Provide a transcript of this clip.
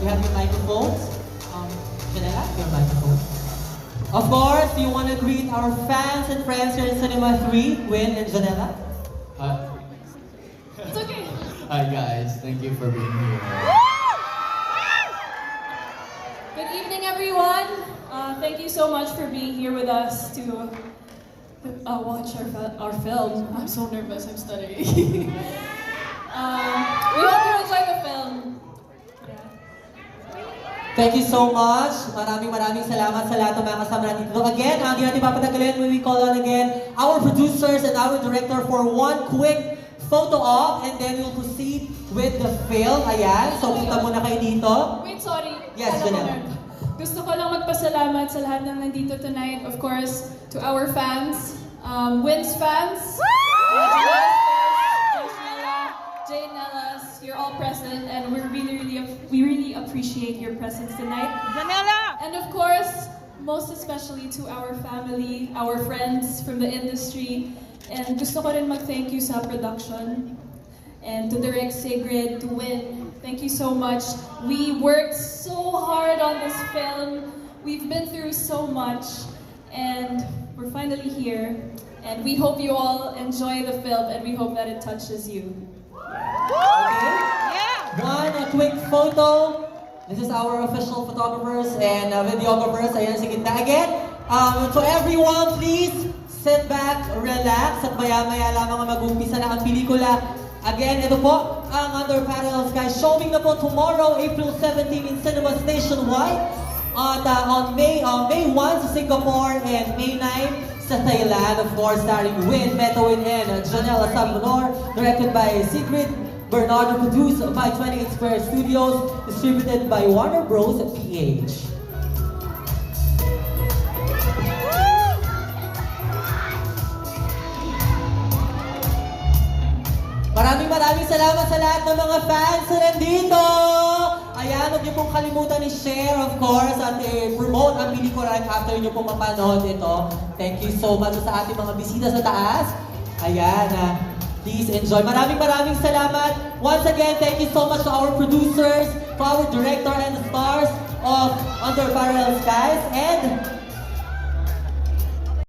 you have your microphones. Janela, your microphone. Of course, you want to greet our fans and friends here in Cinema 3, Win and Janela. Hi. It's okay. Hi guys, thank you for being here. Good evening, everyone. Thank you so much for being here with us to watch our film. I'm so nervous. I'm stuttering. We hope you enjoy the film. Yeah. Thank you so much. Maraming salamat sa lahat ng mga kasama natin dito. Again, hindi natin papatagalin when we call on again our producers and our director for one quick photo op and then we'll proceed with the film. Ayan, so punta muna kayo dito. Wait, sorry. Yes, Janelle. Gusto ko lang magpasalamat sa lahat ng nandito tonight. Of course, to our fans, Wins fans, Jay Nellas, you're all present, and we really appreciate your presence tonight. Janela! And of course, most especially to our family, our friends from the industry, and gusto ko rin mag-thank you sa production, and to Direct Sigrid, to Win. Thank you so much. We worked so hard on this film. We've been through so much, and we're finally here. And we hope you all enjoy the film, and we hope that it touches you. Okay? Yeah! A quick photo. This is our official photographers and videographers. Ayan, sa gitna. Again, to everyone, please sit back, relax, at maya-maya lamang mag-umpisa na ang pelikula. Again, ito po ang Under Parallel Skies. Showing na po tomorrow, April 17 in cinemas nationwide. On May 1 sa Singapore and May 9 sa Thailand. Of course, starring Win, Metawin, and Janela Sabonor. Directed by Sigrid Bernardo, produced by 28 Square Studios, distributed by Warner Bros. At PH. Maraming salamat sa lahat ng mga fans na nandito! Ayan, huwag niyo pong kalimutan i-share, of course, at i-promote ang pelikula after niyo pong mapanood ito. Thank you so much sa ating mga bisita sa taas. Ayan, please enjoy. Maraming salamat. Once again, thank you so much to our producers, to our director and the stars of Under Parallel Skies, and